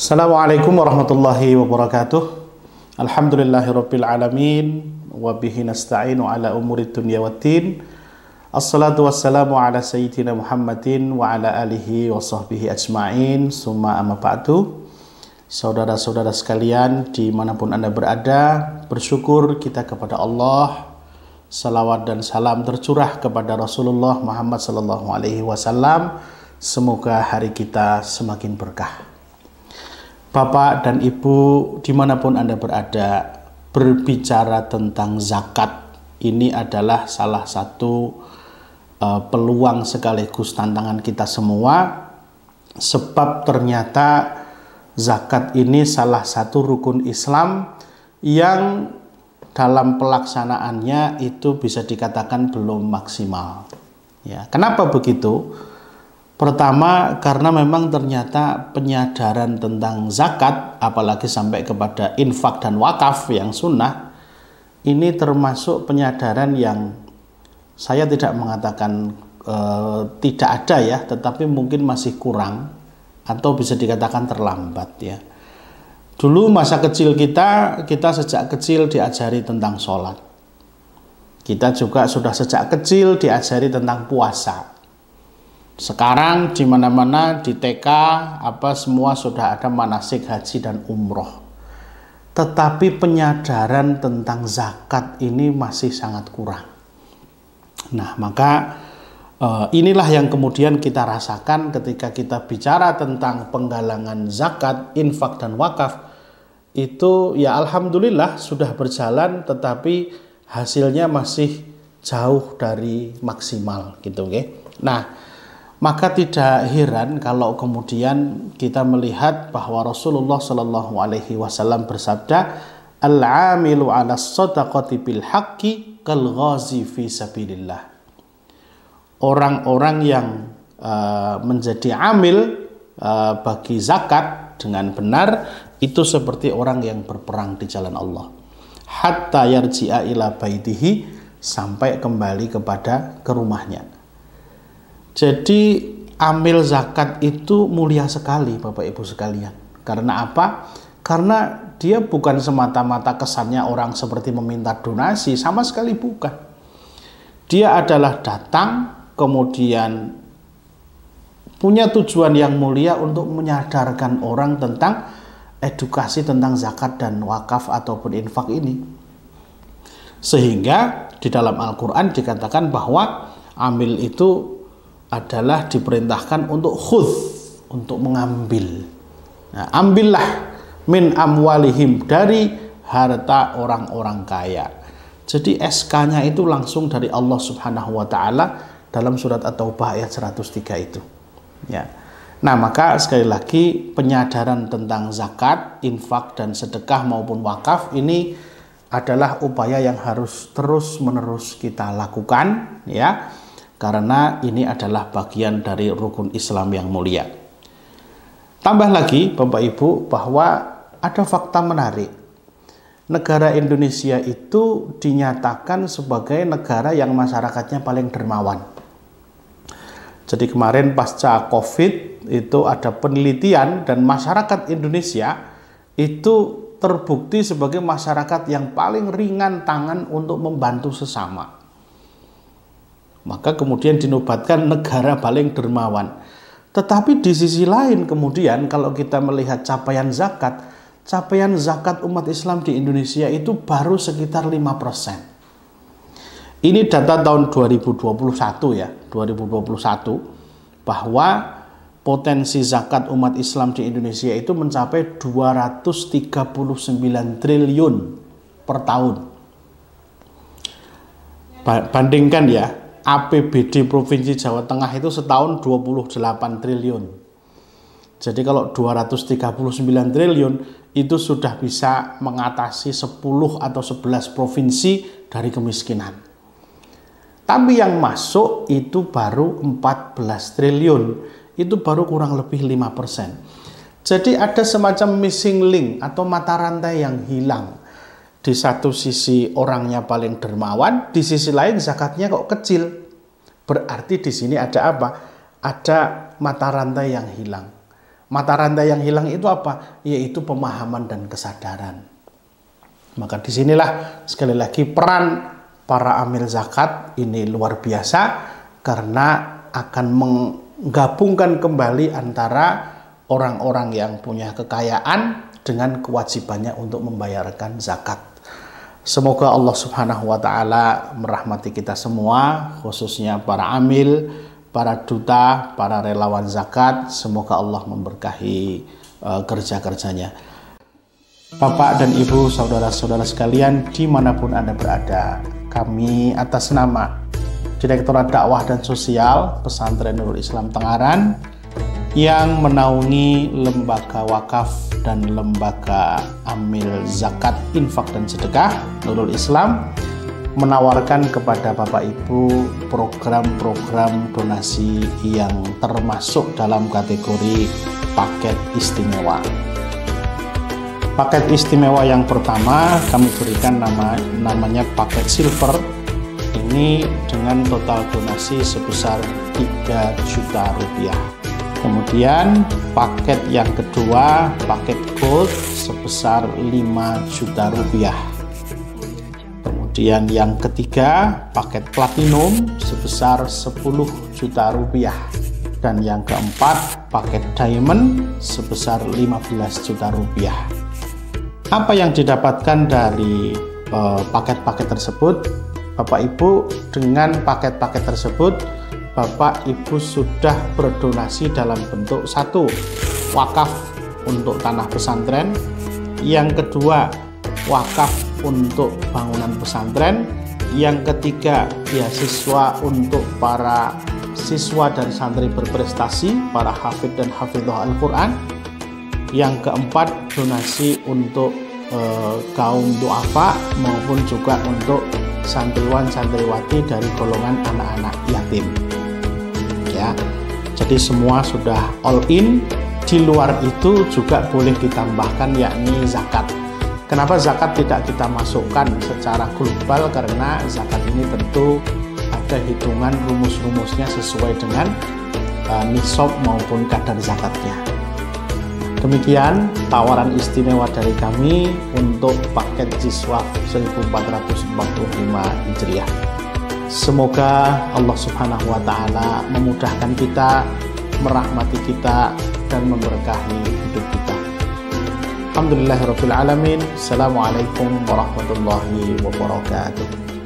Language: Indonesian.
Assalamualaikum warahmatullahi wabarakatuh. Alhamdulillahirabbil alamin wa bihi nasta'inu ala umuri dunya waddin. Assalatu wassalamu ala sayyidina Muhammadin wa ala alihi wa sahbihi ajma'in. Summa amma ba'du. Saudara-saudara sekalian dimanapun Anda berada, bersyukur kita kepada Allah. Salawat dan salam tercurah kepada Rasulullah Muhammad sallallahu alaihi wasallam. Semoga hari kita semakin berkah. Bapak dan Ibu dimanapun Anda berada, berbicara tentang zakat ini adalah salah satu peluang sekaligus tantangan kita semua, sebab ternyata zakat ini salah satu rukun Islam yang dalam pelaksanaannya itu bisa dikatakan belum maksimal. Ya, kenapa begitu? Pertama, karena memang ternyata penyadaran tentang zakat, apalagi sampai kepada infak dan wakaf yang sunnah, ini termasuk penyadaran yang saya tidak mengatakan tidak ada ya, tetapi mungkin masih kurang atau bisa dikatakan terlambat ya. Dulu masa kecil kita sejak kecil diajari tentang sholat. Kita juga sudah sejak kecil diajari tentang puasa. Sekarang di mana-mana di TK semua sudah ada manasik haji dan umroh. Tetapi penyadaran tentang zakat ini masih sangat kurang. Nah, maka inilah yang kemudian kita rasakan ketika kita bicara tentang penggalangan zakat, infak dan wakaf. Itu ya alhamdulillah sudah berjalan, tetapi hasilnya masih jauh dari maksimal gitu, okay? Nah, maka tidak heran kalau kemudian kita melihat bahwa Rasulullah Shallallahu Alaihi Wasallam bersabda, "Al-amilu 'ala shadaqati bil haqqi kal ghazi fi sabilillah." Orang-orang yang menjadi amil bagi zakat dengan benar itu seperti orang yang berperang di jalan Allah. Hatta yarji'a ila baitihi, sampai kembali ke rumahnya. Jadi amil zakat itu mulia sekali Bapak Ibu sekalian. Karena apa? Karena dia bukan semata-mata kesannya orang seperti meminta donasi, sama sekali bukan. Dia adalah datang kemudian punya tujuan yang mulia untuk menyadarkan orang tentang edukasi tentang zakat dan wakaf ataupun infak ini. Sehingga di dalam Al-Quran dikatakan bahwa amil itu adalah diperintahkan untuk khudz, untuk mengambil. Nah, ambillah min amwalihim, dari harta orang-orang kaya. Jadi SK-nya itu langsung dari Allah Subhanahu wa taala dalam surat At-Taubah ayat 103 itu. Ya. Nah, maka sekali lagi penyadaran tentang zakat, infak dan sedekah maupun wakaf ini adalah upaya yang harus terus-menerus kita lakukan ya. Karena ini adalah bagian dari rukun Islam yang mulia. Tambah lagi Bapak Ibu bahwa ada fakta menarik. Negara Indonesia itu dinyatakan sebagai negara yang masyarakatnya paling dermawan. Jadi kemarin pasca COVID itu ada penelitian dan masyarakat Indonesia itu terbukti sebagai masyarakat yang paling ringan tangan untuk membantu sesama. Maka kemudian dinobatkan negara paling dermawan. Tetapi di sisi lain kemudian kalau kita melihat capaian zakat umat Islam di Indonesia itu baru sekitar 5%. Ini data tahun 2021 ya, 2021, bahwa potensi zakat umat Islam di Indonesia itu mencapai 239 triliun per tahun. Bandingkan ya, APBD Provinsi Jawa Tengah itu setahun 28 triliun. Jadi kalau 239 triliun itu sudah bisa mengatasi 10 atau 11 provinsi dari kemiskinan. Tapi yang masuk itu baru 14 triliun. Itu baru kurang lebih 5%. Jadi ada semacam missing link atau mata rantai yang hilang. Di satu sisi orangnya paling dermawan, di sisi lain zakatnya kok kecil. Berarti di sini ada apa? Ada mata rantai yang hilang. Mata rantai yang hilang itu apa? Yaitu pemahaman dan kesadaran. Maka disinilah sekali lagi peran para amil zakat ini luar biasa, karena akan menggabungkan kembali antara orang-orang yang punya kekayaan dengan kewajibannya untuk membayarkan zakat. Semoga Allah Subhanahu wa Ta'ala merahmati kita semua, khususnya para amil, para duta, para relawan zakat. Semoga Allah memberkahi kerja-kerjanya. Bapak dan Ibu, saudara-saudara sekalian, dimanapun Anda berada, kami atas nama Direktorat Dakwah dan Sosial Pesantren Nurul Islam Tengaran yang menaungi lembaga wakaf dan lembaga amil zakat, infak dan sedekah Nurul Islam, menawarkan kepada Bapak Ibu program-program donasi yang termasuk dalam kategori paket istimewa. Paket istimewa yang pertama kami berikan namanya paket silver. Ini dengan total donasi sebesar 3 juta rupiah. Kemudian paket yang kedua, paket gold sebesar 5 juta rupiah. Kemudian yang ketiga, paket platinum sebesar 10 juta rupiah. Dan yang keempat, paket diamond sebesar 15 juta rupiah. Apa yang didapatkan dari paket-paket tersebut? Bapak Ibu, dengan paket-paket tersebut Bapak Ibu sudah berdonasi dalam bentuk satu, wakaf untuk tanah pesantren. Yang kedua, wakaf untuk bangunan pesantren. Yang ketiga, beasiswa untuk para siswa dan santri berprestasi, para hafidh dan hafidhah Al-Quran. Yang keempat, donasi untuk kaum duafa maupun juga untuk santriwan-santriwati dari golongan anak-anak yatim. Ya, jadi semua sudah all in. Di luar itu juga boleh ditambahkan yakni zakat. Kenapa zakat tidak kita masukkan secara global? Karena zakat ini tentu ada hitungan rumus-rumusnya sesuai dengan nisab maupun kadar zakatnya. Demikian tawaran istimewa dari kami untuk paket Jiswaf 1445 Hijriah. Semoga Allah Subhanahu wa Ta'ala memudahkan kita, merahmati kita, dan memberkahi hidup kita. Alhamdulillahirabbil alamin. Assalamualaikum warahmatullahi wabarakatuh.